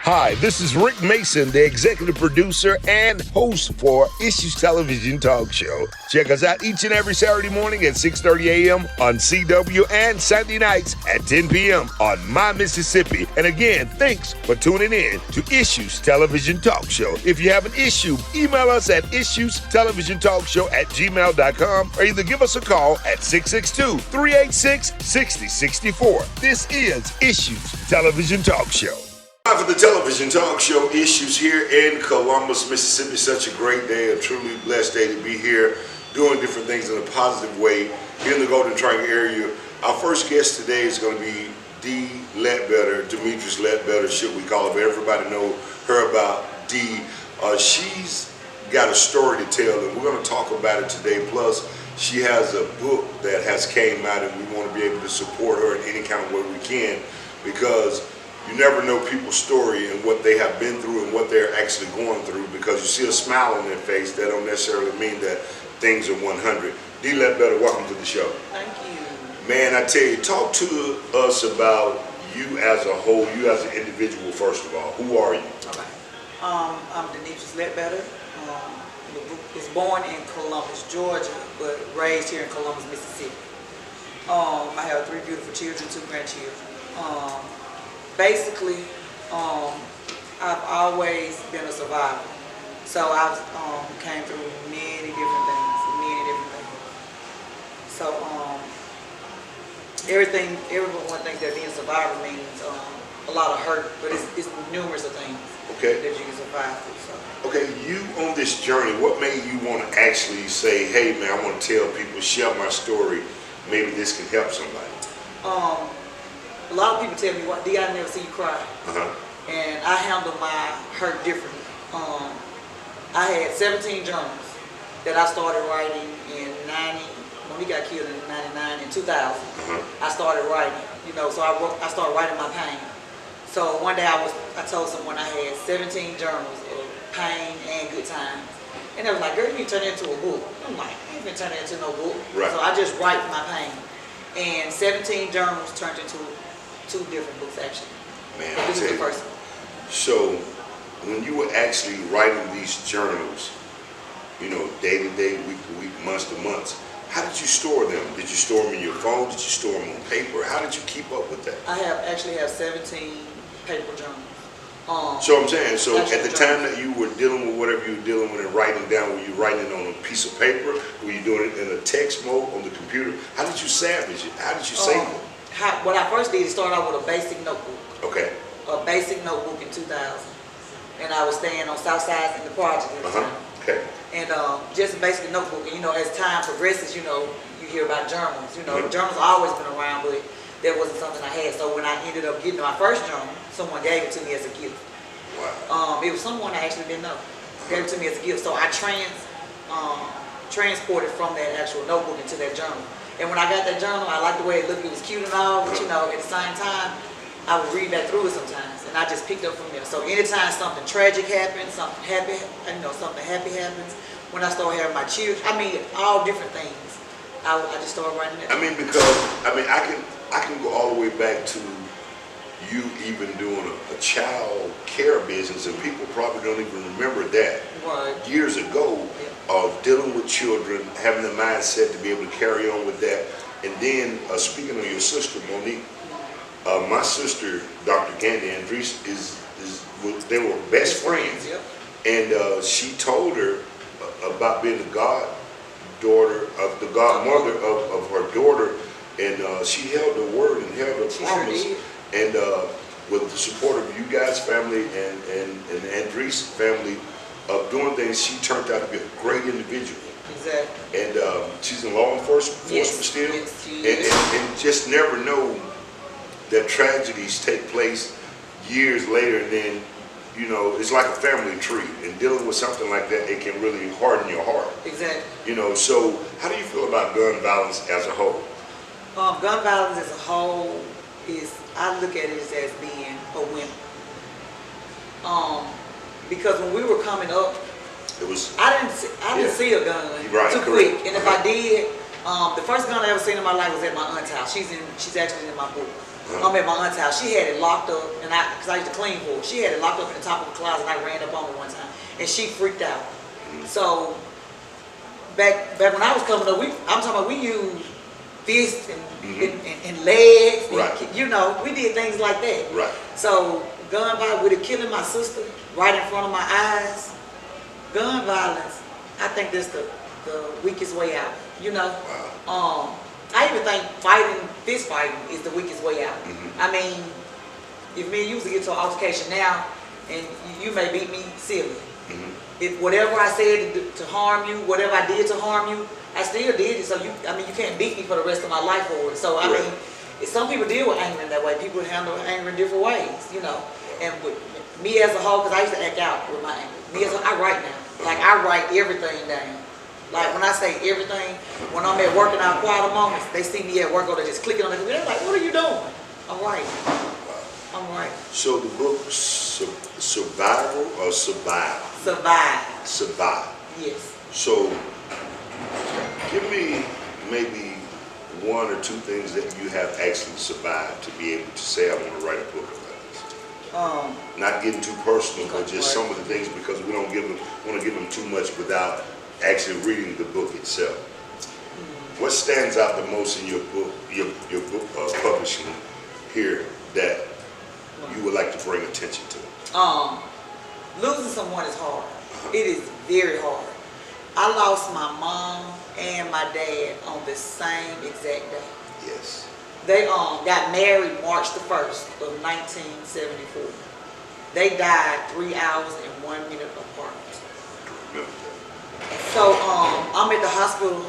Hi, this is Rick Mason, the executive producer and host for Issues Television Talk Show. Check us out each and every Saturday morning at 6:30 a.m. on CW and Sunday nights at 10 p.m. on My Mississippi. And again, thanks for tuning in to Issues Television Talk Show. If you have an issue, email us at issuestelevisiontalkshow@gmail.com or either give us a call at 662-386-6064. This is Issues Television Talk Show. For the television talk show Issues here in Columbus, Mississippi. Such a great day, a truly blessed day to be here doing different things in a positive way here in the Golden Triangle area. Our first guest today is going to be Dee Ledbetter, Demetrius Ledbetter, should we call her, but everybody know her about Dee. She's got a story to tell, and we're going to talk about it today. Plus, she has a book that has came out, and we want to be able to support her in any kind of way we can, because you never know people's story and what they have been through and what they're actually going through, because you see a smile on their face, that don't necessarily mean that things are 100. Dee Ledbetter, welcome to the show. Thank you. Man, I tell you, talk to us about you as a whole, you as an individual, first of all. Who are you? Okay. I'm Demetrius Ledbetter. Was born in Columbus, Georgia, but raised here in Columbus, Mississippi. I have 3 beautiful children, 2 grandchildren. Basically, I've always been a survivor. So I've came through many different things. So everyone thinks that being a survivor means a lot of hurt, but it's numerous of things that you can survive through. So. Okay, you on this journey, what made you want to actually say, hey man, I want to tell people, share my story, maybe this can help somebody? A lot of people tell me, Dee, I never see you cry. And I handle my hurt differently. I had 17 journals that I started writing in 90, when he got killed in 99, in 2000. I started writing, so I started writing my pain. So one day I told someone I had 17 journals of pain and good times. And they was like, girl, you need to turn it into a book. I'm like, I ain't gonna turn it into no book. Right. So I just write my pain. And 17 journals turned into 2 different books, actually. Man, this is the first one. So when you were actually writing these journals, day to day, week to week, months to months, how did you store them? Did you store them in your phone? Did you store them on paper? How did you keep up with that? I actually have 17 paper journals. So I'm saying, so at the time that you were dealing with whatever you were dealing with and writing down, were you writing it on a piece of paper? Were you doing it in a text mode on the computer? How did you salvage it? How did you save it? What I first did is start out with a basic notebook. Okay. A basic notebook in 2000. And I was staying on South Side in the project at the time. Okay. And just a basic notebook. And as time progresses, you hear about journals. Journals have always been around, but that wasn't something I had. So when I ended up getting my first journal, someone gave it to me as a gift. Wow. It was someone I actually didn't know. Gave it to me as a gift. So I transported from that actual notebook into that journal. And when I got that journal, I liked the way it looked. It was cute and all, but at the same time, I would read back through it sometimes, and I just picked up from there. So anytime something tragic happens, something happy happens, when I start having my children, all different things, I just started writing it. Because I can go all the way back to you even doing a child care business, and people probably don't even remember that. Right. Years ago, of dealing with children, having the mindset to be able to carry on with that. And then speaking of your sister, Monique, my sister, Dr. Candy Andres, they were best friends. Yep. And she told her about being the godmother of her daughter, and she held the word and held the promise. Sure did. And with the support of you guys' family and the Andres family of doing things, she turned out to be a great individual. Exactly. And she's in law enforcement still. Yes, and just never know that tragedies take place years later, and then, it's like a family tree. And dealing with something like that, it can really harden your heart. Exactly. So how do you feel about gun violence as a whole? Gun violence as a whole I look at it as being a win. Because when we were coming up, I didn't see a gun too quick. And if I did, the first gun I ever seen in my life was at my aunt's house. She's actually in my book. I'm at my aunt's house. She had it locked up, and because I used to clean for her. She had it locked up in the top of the closet, and I ran up on her one time, and she freaked out. So back when I was coming up, I'm talking about we used fists and legs, Right. and, you know, we did things like that. Right. So gun violence, with it killing my sister right in front of my eyes, gun violence, I think that's the weakest way out. You know. Wow. I even think fist fighting is the weakest way out. I mean, if me and you was to get to an altercation now, and you may beat me silly. If whatever I said to harm you, whatever I did to harm you, I still did it. So you can't beat me for the rest of my life for it. So I mean, some people deal with anger in that way. People handle anger in different ways, you know. And with me as a whole, because I used to act out with my anger. I write now. Like I write everything down. Like when I say everything, when I'm at work and I have quiet moments, they see me at work or they just clicking on the computer. They're like, "What are you doing?" I'm writing. I'm writing. So the book Survival or Survive? Survive. Survive. Yes. So give me maybe one or two things that you have actually survived to be able to say, I want to write a book about this. Not getting too personal, but just some of the things, because we don't want to give them too much without actually reading the book itself. What stands out the most in your book, your book publishing here, that you would like to bring attention to? Losing someone is hard. It is very hard. I lost my mom and my dad on the same exact day. Yes. They got married March the 1st of 1974. They died 3 hours and 1 minute apart. I remember that. So I'm at the hospital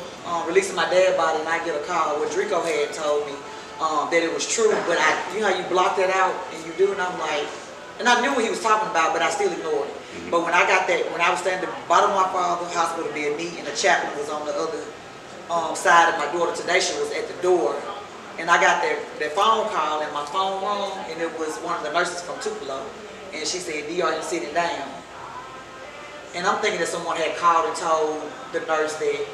releasing my dad's body, and I get a call where Drico had told me that it was true, but you know how you block that out and you do, and I'm like, and I knew what he was talking about, but I still ignored it. But when I got that, when I was standing at the bottom of my father's hospital bed, me and the chaplain was on the other side of my daughter, Tanisha, was at the door, and I got that phone call, and my phone rang, and it was one of the nurses from Tupelo, and she said, "D, are you sitting down?" And I'm thinking that someone had called and told the nurse that,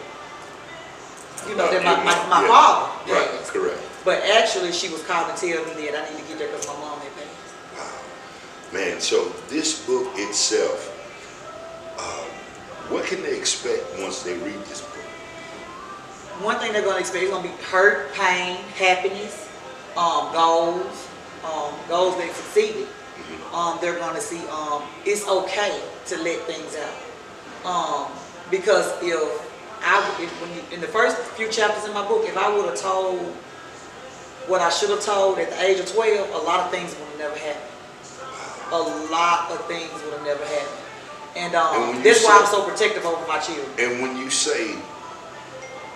you know, that my father passed. Right, correct. But actually, she was calling to tell me that I need to get there because my mom had passed. Wow. Man, so this book itself, what can they expect once they read this book? One thing they're going to expect is going to be hurt, pain, happiness, goals, goals that succeeded. They're going to see it's okay to let things out. Because in the first few chapters in my book, if I would have told what I should have told at the age of 12, a lot of things would have never happened. A lot of things would have never happened. And that's why I'm so protective over my children. And when you say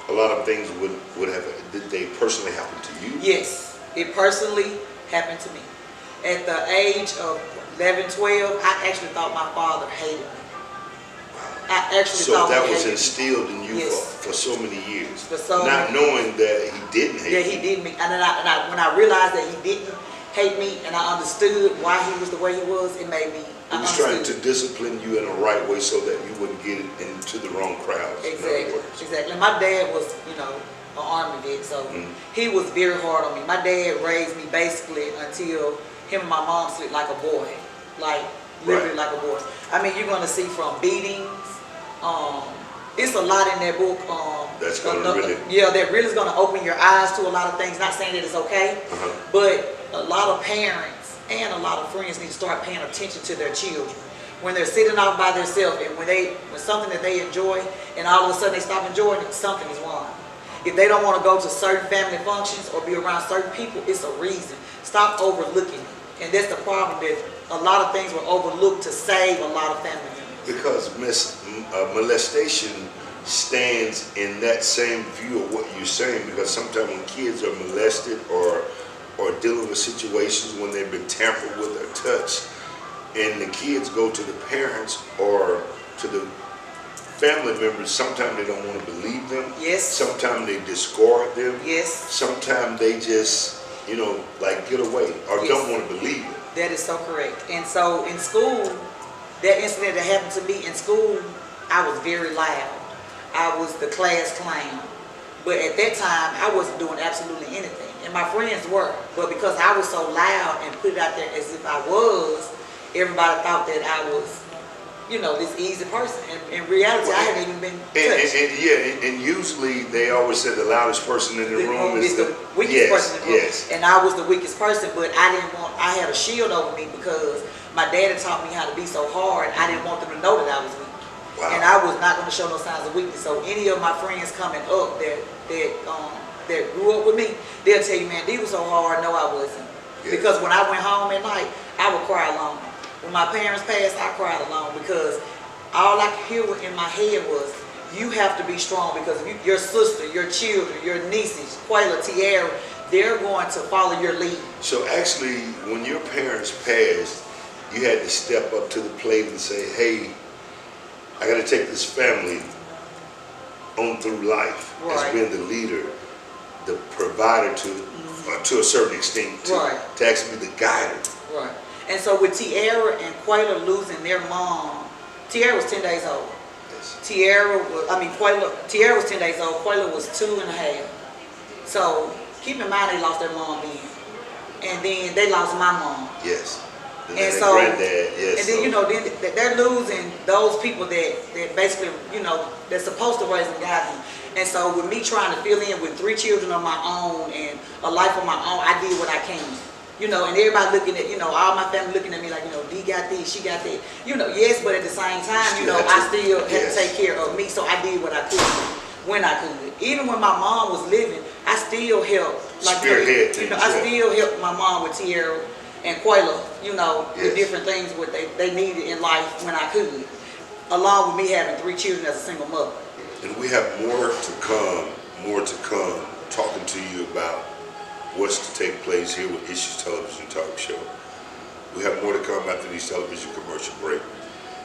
a lot of things would have, did they personally happen to you? Yes, it personally happened to me. At the age of 11, 12, I actually thought my father hated me. I actually thought that he was hated instilled in you Yes. for so many years. For so not many knowing that he didn't hate Yeah, you. he did me. And when I realized that he didn't hate me and I understood why he was the way he was, it made me He was trying to discipline you in a right way so that you wouldn't get into the wrong crowds. Exactly. Exactly. My dad was, you know, an Army vet, so he was very hard on me. My dad raised me basically until him and my mom split like a boy. Like, literally like a boy. I mean, you're going to see from beatings. It's a lot in that book. That's going to really... Yeah, that really is going to open your eyes to a lot of things. Not saying that it's okay, but a lot of parents and a lot of friends need to start paying attention to their children. When they're sitting off by themselves and when something that they enjoy and all of a sudden they stop enjoying it, something is wrong. If they don't want to go to certain family functions or be around certain people, it's a reason. Stop overlooking it. And that's the problem, that a lot of things were overlooked to save a lot of family members. Because molestation stands in that same view of what you're saying, because sometimes when kids are molested or dealing with situations when they've been tampered with or touched, and the kids go to the parents or to the family members, sometimes they don't want to believe them. Yes. Sometimes they discard them. Yes. Sometimes they just, you know, like get away or don't want to believe it. That is so correct. And so in school, that incident that happened to me in school, I was very loud. I was the class clown. But at that time, I wasn't doing absolutely anything. and my friends were. But because I was so loud and put it out there as if I was, everybody thought that I was, you know, this easy person. And in reality, I hadn't even been touched. And usually they always say the loudest person in the room is the weakest person in the room. Yes. And I was the weakest person, but I had a shield over me because my daddy taught me how to be so hard. I didn't want them to know that I was weak. Wow. And I was not going to show no signs of weakness. So any of my friends coming up that grew up with me, they'll tell you, man, D was so hard. No, I wasn't. Yes. Because when I went home at night, I would cry alone. When my parents passed, I cried alone because all I could hear in my head was, you have to be strong because your sister, your children, your nieces, Quayla, Tiara, they're going to follow your lead. So actually, when your parents passed, you had to step up to the plate and say, hey, I got to take this family on through life as being the leader, the provider to a certain extent, to actually be the guider. Right. And so with Tiara and Quayla losing their mom, Tiara was 10 days old. Yes. Tiara was 10 days old. Quayla was 2.5. So keep in mind they lost their mom then. And then they lost my mom. Yes. And so, granddad, yes. And then, you know, then they're losing those people that basically, you know, they're supposed to raise and guide them. And so with me trying to fill in with 3 children of my own and a life of my own, I did what I can. You know, and everybody looking at, you know, all my family looking at me like, you know, D got this, she got that. You know, yes, but at the same time, you know, I still had to take care of me. So I did what I could when I could. Even when my mom was living, I still helped. Like, you know, I still helped my mom with Tiara and Quayla, you know, with different things what they needed in life when I could. Along with me having 3 children as a single mother. And we have more to come, talking to you about what's to take place here with Issues Television Talk Show. We have more to come after these television commercial break.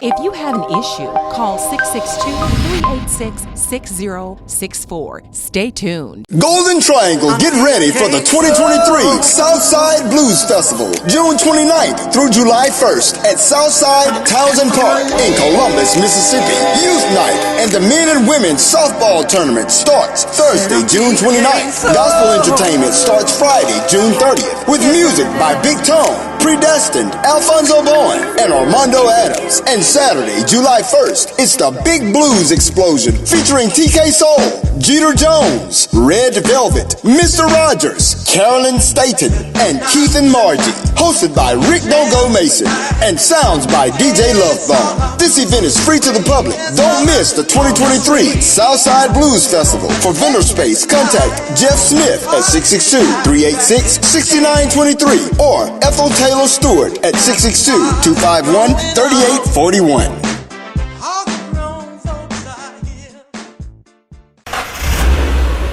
If you have an issue, call 662-386-6064. Stay tuned. Golden Triangle, get ready for the 2023 Southside Blues Festival, June 29th through July 1st at Southside Townsend Park in Columbus, Mississippi. Youth Night and the Men and Women Softball Tournament starts Thursday, June 29th. Gospel entertainment starts Friday, June 30th with music by Big Tone, Predestined, Alfonso Bowen, and Armando Adams. And Saturday, July 1st, it's the Big Blues Explosion featuring TK Soul, Jeter Jones, Red Velvet, Mr. Rogers, Carolyn Staten, and Keith and Margie. Hosted by Rick Bogo Mason and sounds by DJ Lovebomb. This event is free to the public. Don't miss the 2023 Southside Blues Festival. For vendor space, contact Jeff Smith at 662-386-6923 or Ethel Taylor Stewart at 662-251-3841.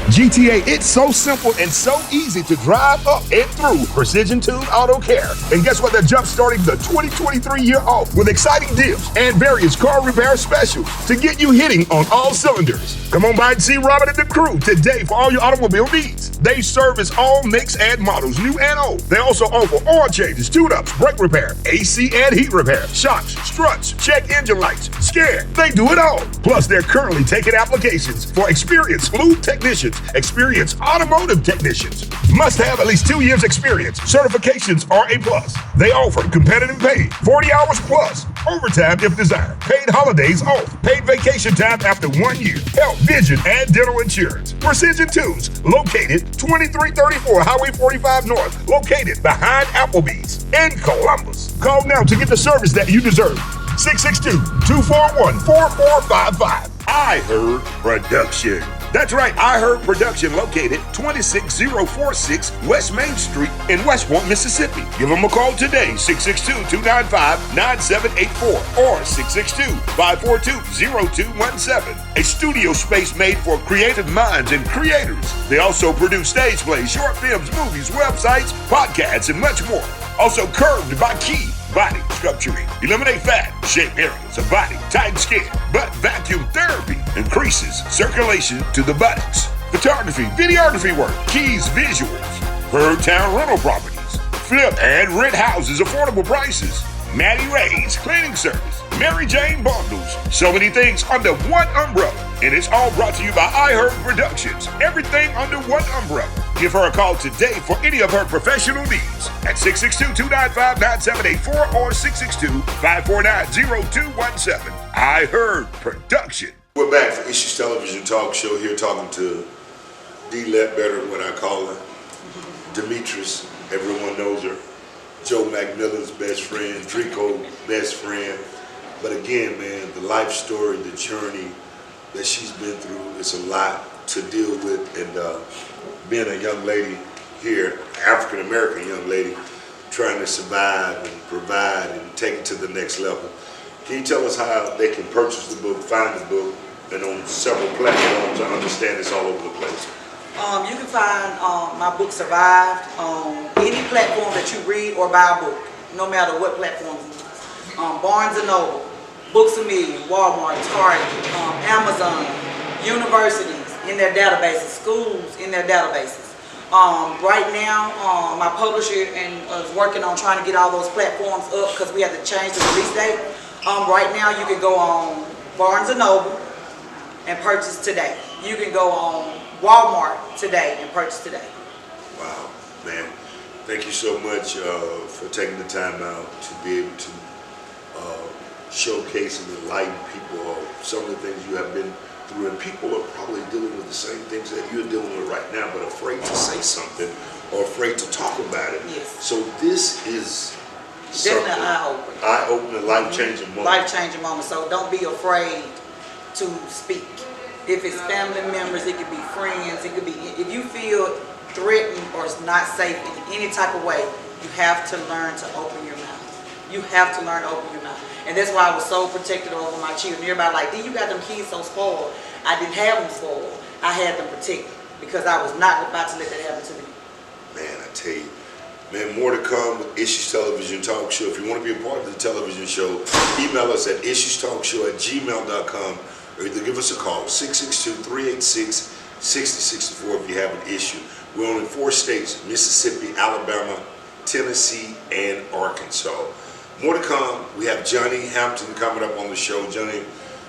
GTA, it's so simple and so easy to drive up and through Precision Tuned Auto Care. And guess what? They're jump-starting the 2023 year off with exciting deals and various car repair specials to get you hitting on all cylinders. Come on by and see Robert and the crew today for all your automobile needs. They service all makes and models, new and old. They also offer oil changes, tune-ups, brake repair, AC and heat repair, shocks, struts, check engine lights, scare. They do it all. Plus, they're currently taking applications for experienced lube technicians, experienced automotive technicians. Must have at least 2 years experience. Certifications are a plus. They offer competitive pay, 40 hours plus, overtime if desired, paid holidays off, paid vacation time after 1 year, health, vision, and dental insurance. Precision Tunes, located 2334 Highway 45 North, located behind Applebee's in Columbus. Call now to get the service that you deserve. 662-241-4455. I Heard Production. That's right, I Heard Production, located 26046 West Main Street in West Point, Mississippi. Give them a call today, 662-295-9784 or 662-542-0217. A studio space made for creative minds and creators. They also produce stage plays, short films, movies, websites, podcasts, and much more. Also Curved by Key Body Sculpturing. Eliminate fat, shape areas of body, tighten skin. Butt vacuum therapy increases circulation to the buttocks. Photography, videography work, Keys Visuals. Birdtown rental properties. Flip and rent houses, affordable prices. Maddie Ray's cleaning service, Mary Jane Bundles. So many things under one umbrella. And it's all brought to you by iHeart Productions. Everything under one umbrella. Give her a call today for any of her professional needs at 662-295-9784 or 662-549-0217. iHeart Production. We're back for Issues Television Talk Show here talking to D. Ledbetter, what I call her. Demetrius, everyone knows her. Joe McMillan's best friend, Drico's best friend. But again, man, the life story, the journey that she's been through, it's a lot to deal with. And being a young lady here, African-American young lady, trying to survive and provide and take it to the next level. Can you tell us how they can purchase the book, find the book, and on several platforms? I understand it's all over the place. You can find my book Survived on any platform that you read or buy a book, no matter what platform you use. Barnes & Noble, Books A Million, Walmart, Target, Amazon, universities in their databases, schools in their databases. Right now, my publisher is working on trying to get all those platforms up because we have to change the release date. Right now, you can go on Barnes & Noble and purchase today. You can go on Walmart today and purchase today. Wow, man. Thank you so much for taking the time out to be able to showcase and enlighten people of some of the things you have been through. And people are probably dealing with the same things that you're dealing with right now, but afraid to say something or afraid to talk about it. Yes. So this is Definitely eye-opening. Eye-opening, life-changing moment. Life-changing moment. So don't be afraid to speak. If it's family members, it could be friends, it could be, if you feel threatened or it's not safe in any type of way, you have to learn to open your mouth. You have to learn to open your mouth. And that's why I was so protective over my children. Everybody like, you got them kids so spoiled. I didn't have them spoiled. I had them protected because I was not about to let that happen to me. Man, I tell you. Man, more to come with Issues Television Talk Show. If you want to be a part of the television show, email us at issuestalkshow@gmail.com. or either give us a call, 662-386-6064 if you have an issue. We're only in 4 states, Mississippi, Alabama, Tennessee, and Arkansas. More to come. We have Johnny Hampton coming up on the show, Johnny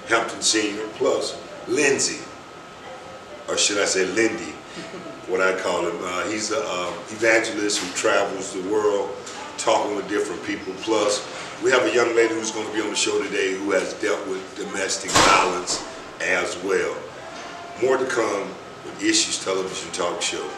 Hampton Sr., plus Lindsay, or should I say Lindy, what I call him. He's an evangelist who travels the world talking with different people. Plus, we have a young lady who's going to be on the show today who has dealt with domestic violence as well. More to come with Issues Television Talk Show.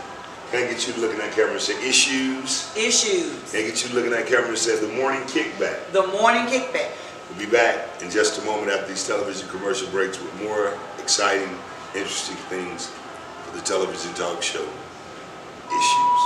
Can I get you to look in that camera and say issues? Issues. Can I get you to look in that camera and say the morning kickback? The morning kickback. We'll be back in just a moment after these television commercial breaks with more exciting, interesting things for the television talk show. Issues.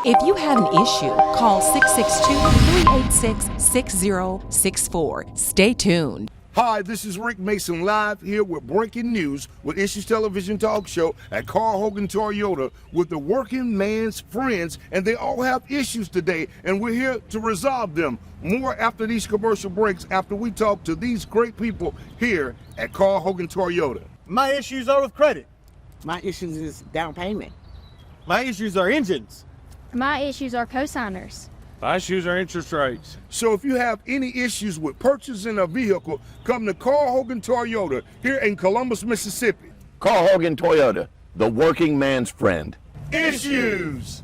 If you have an issue, call 662-386-6064. Stay tuned. Hi, this is Rick Mason live here with breaking news with Issues Television Talk Show at Carl Hogan Toyota with the working man's friends, and they all have issues today, and we're here to resolve them. More after these commercial breaks, after we talk to these great people here at Carl Hogan Toyota. My issues are with credit. My issues is down payment. My issues are engines. My issues are cosigners. My issues are interest rates. So if you have any issues with purchasing a vehicle, come to Carl Hogan Toyota here in Columbus, Mississippi. Carl Hogan Toyota, the working man's friend. Issues.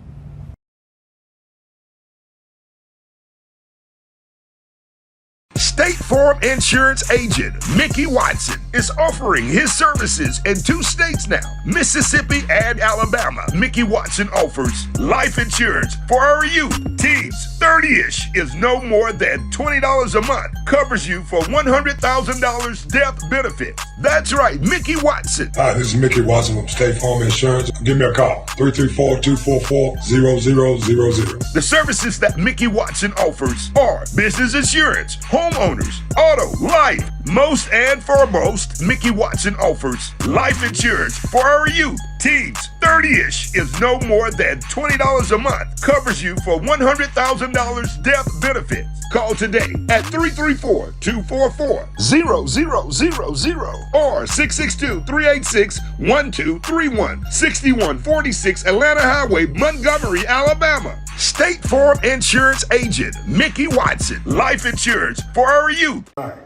State Farm Insurance agent Mickey Watson is offering his services in 2 states now, Mississippi and Alabama. Mickey Watson offers life insurance for our youth. Teens 30-ish is no more than $20 a month. Covers you for $100,000 death benefit. That's right, Mickey Watson. Hi, this is Mickey Watson from State Farm Insurance. Give me a call, 334-244-0000. The services that Mickey Watson offers are business insurance, homeowners, auto, life. Most and foremost, Mickey Watson offers life insurance for our youth. Teens 30-ish is no more than $20 a month. Covers you for $100,000 death benefits. Call today at 334-244-0000 or 662-386-1231. 6146 Atlanta Highway, Montgomery, Alabama. State Farm Insurance Agent Mickey Watson. Life insurance for our youth. Hi,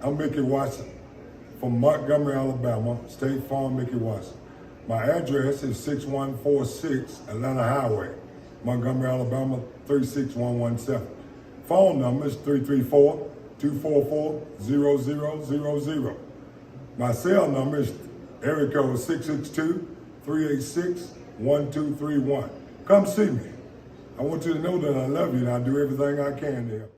I'm Mickey Watson from Montgomery, Alabama, State Farm Mickey Watson. My address is 6146 Atlanta Highway, Montgomery, Alabama, 36117. Phone number is 334-244-0000. My cell number is area code 662-386-1231. Come see me. I want you to know that I love you and I'll do everything I can to help.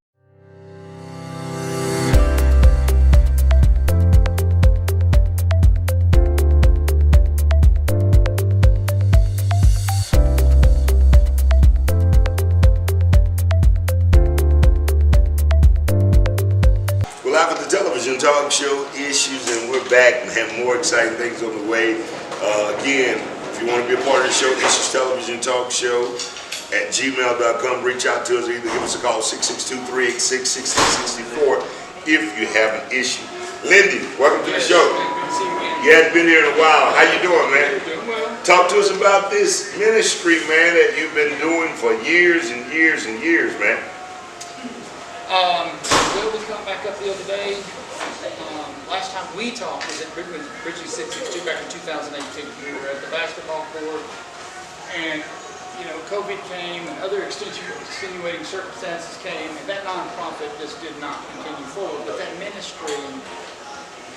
Talk show issues, and we're back and have more exciting things on the way. Again, if you want to be a part of the show, Issues Television Talk Show at gmail.com. Reach out to us, either give us a call 662-386-6664 if you have an issue. Lindy, welcome to the show. You hadn't been here in a while. How you doing, man? Talk to us about this ministry, man, that you've been doing for years and years and years, man. Will was coming back up the other day. Last time we talked was at Bridging 662 back in 2018. We were at the basketball court, and COVID came and other extenuating circumstances came, and that nonprofit just did not continue forward. But that ministry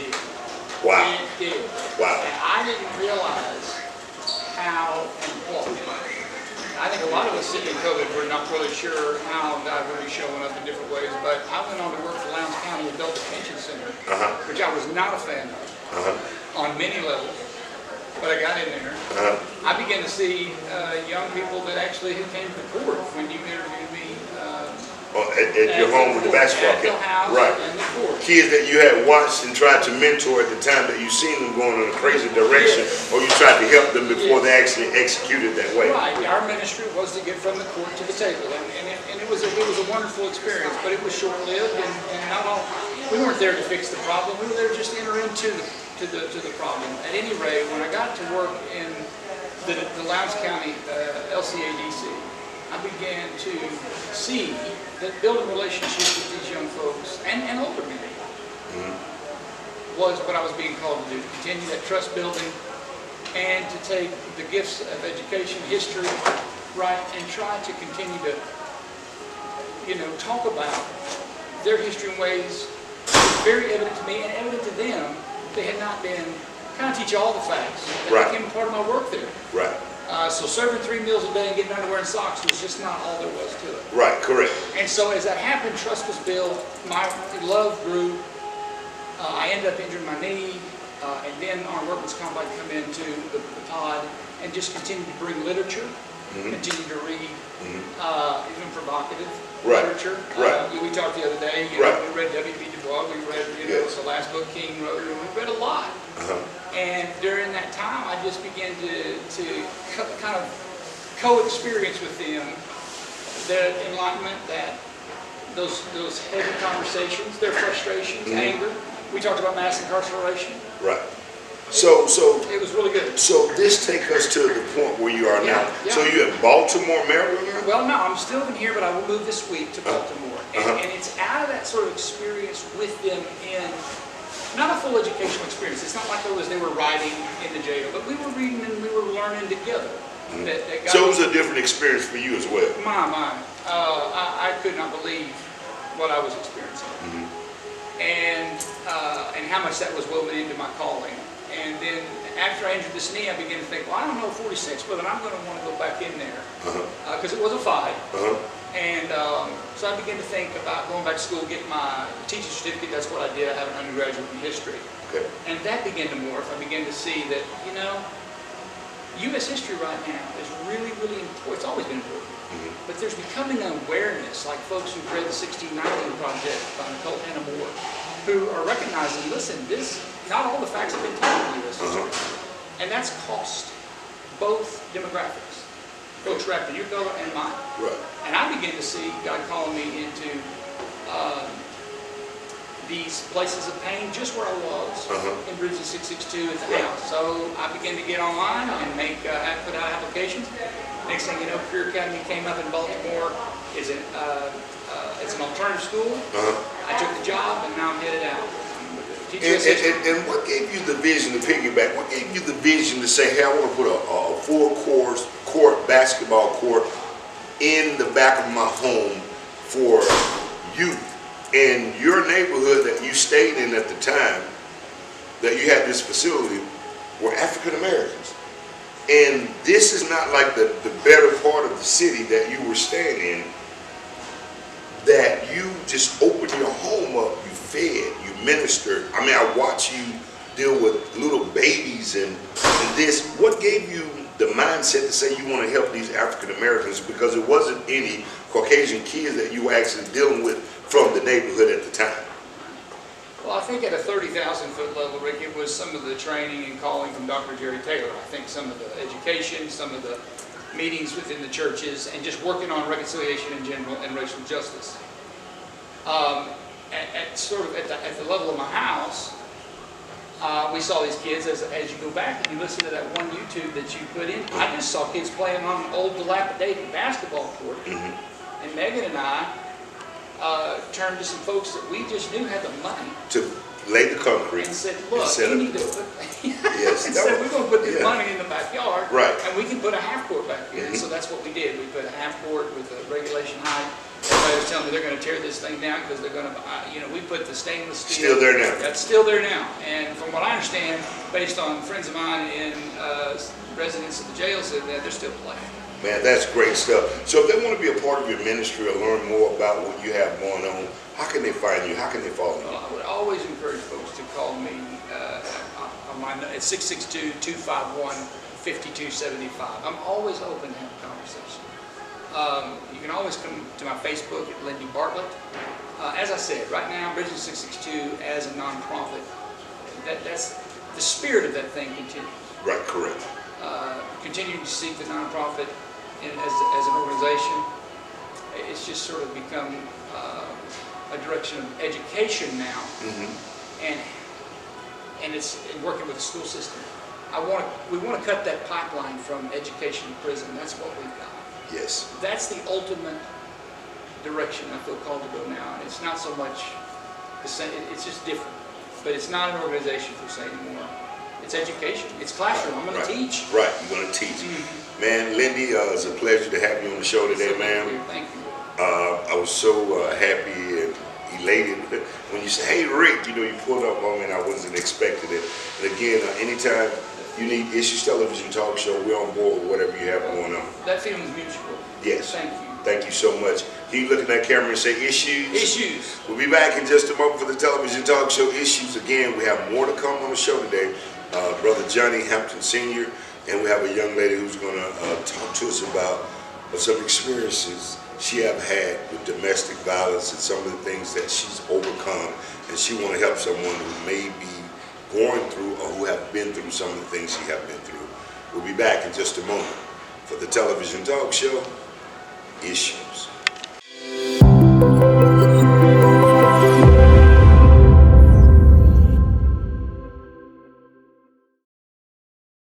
did. Wow. It did. Wow. And I didn't realize how and what. I think a lot of us sitting in COVID were not really sure how God would be showing up in different ways, but I went on to work for Lowndes County Adult Detention Center, which I was not a fan of on many levels, but I got in there. I began to see young people that actually who came to the court when you interviewed me. At your home with the basketball kid. Right. Kids that you had watched and tried to mentor at the time that you seen them going in a crazy direction, or you tried to help them before they actually executed that way. Right. Our ministry was to get from the court to the table, and it was a wonderful experience, but it was short-lived, and not all. We weren't there to fix the problem. We were there just to enter into the problem. At any rate, when I got to work in the Lowndes County LCADC, I began to see that building relationships with these young folks and older men was what I was being called to do, to continue that trust building and to take the gifts of education, history, right, and try to continue to, talk about their history in ways very evident to me and evident to them. They had not been, kind of teach all the facts. That became part of my work there. Right. So serving 3 meals a day and getting underwear and socks was just not all there was to it. Right, correct. And so as that happened, trust was built, my love grew, I ended up injuring my knee, and then our workman's comp I'd come into the pod and just continued to bring literature, continue to read, even provocative literature. We talked the other day, we read W.B. Du Bois, we read, the last book King wrote, we read a lot. And during that time, I just began to kind of co-experience with them the enlightenment, that those heavy conversations, their frustrations, anger. We talked about mass incarceration. Right. So it was really good. So this takes us to the point where you are now. So you're in Baltimore, Maryland now? Well, no, I'm still in here, but I will move this week to Baltimore. And it's out of that sort of experience with them in not a full educational experience. It's not like they were writing in the jail, but we were reading and we were learning together. So it was a different experience for you as well. I could not believe what I was experiencing, and how much that was woven into my calling. And then after I injured this knee, I began to think, well, I don't know 46, but I'm going to want to go back in there because it was a fight. And so I began to think about going back to school, getting my teaching certificate. That's what I did. I have an undergraduate in history. And that began to morph. I began to see that, U.S. history right now is really, really important. It's always been important. But there's becoming an awareness, like folks who've read the 1619 Project by Nicole Hannah Moore, who are recognizing, listen, not all the facts have been told in U.S. history. And that's cost. both demographics, Coach Rapton, your color and mine. Right. And I began to see God calling me into these places of pain just where I was in Bridges 662 at the house. So I began to get online and put out applications. Next thing you know, Career Academy came up in Baltimore. It's an alternative school. I took the job and now I'm headed out. And what gave you the vision to piggyback? What gave you the vision to say, hey, I want to put a full-court basketball court in the back of my home for youth? In your neighborhood that you stayed in at the time, that you had this facility, were African Americans. And this is not like the better part of the city that you were staying in, that you just opened your home up, you fed, you ministered. I mean, I watched you deal with little babies and this. What gave you the mindset to say you want to help these African Americans? Because it wasn't any Caucasian kids that you were actually dealing with from the neighborhood at the time. Well, I think at a 30,000 foot level, Rick, it was some of the training and calling from Dr. Jerry Taylor. I think some of the education, some of the meetings within the churches, and just working on reconciliation in general and racial justice. At the level of my house, we saw these kids, as you go back and you listen to that one YouTube that you put in, I just saw kids playing on an old dilapidated basketball court. And Megan and I turned to some folks that we just knew had the money to lay the concrete and said, look, you need to put, and said, we're going to put this money in the backyard, and we can put a half court back here. So that's what we did. We put a half court with a regulation height. Everybody was telling me they're going to tear this thing down because they're going to, we put the stainless steel. Still there now. That's still there now. And from what I understand, based on friends of mine and residents of the jails, they're still playing. Man, that's great stuff. So if they want to be a part of your ministry or learn more about what you have going on, how can they find you? How can they follow you? Well, I would always encourage folks to call me on my at 662-251-5275. I'm always open to have a conversation. You can always come to my Facebook at Lindy Bartlett. As I said, right now, Bridges 662 as a nonprofit, that's the spirit of that thing continues. Right, correct. Continuing to seek the nonprofit as an organization, it's just sort of become a direction of education now, and it's working with the school system. We want to cut that pipeline from education to prison. That's what we've got. Yes. That's the ultimate direction I feel called to go now. And it's not so much the same, it's just different. But it's not an organization per se anymore. It's education. It's classroom. I'm going to teach. Right, you're going to teach. Man, Lindy, it's a pleasure to have you on the show today, ma'am. Thank you. I was so happy and elated when you said, hey, Rick, you pulled up on me and I wasn't expecting it. And again, anytime you need Issues Television Talk Show, we're on board with whatever you have going on. That feeling's mutual. Yes. Thank you. Thank you so much. Can you look at that camera and say Issues? Issues. We'll be back in just a moment for the television talk show Issues. Again, we have more to come on the show today. Brother Johnny Hampton Sr., and we have a young lady who's going to talk to us about some experiences she have had with domestic violence and some of the things that she's overcome, and she want to help someone who may be going through or who have been through some of the things she have been through. We'll be back in just a moment for the television talk show Issues.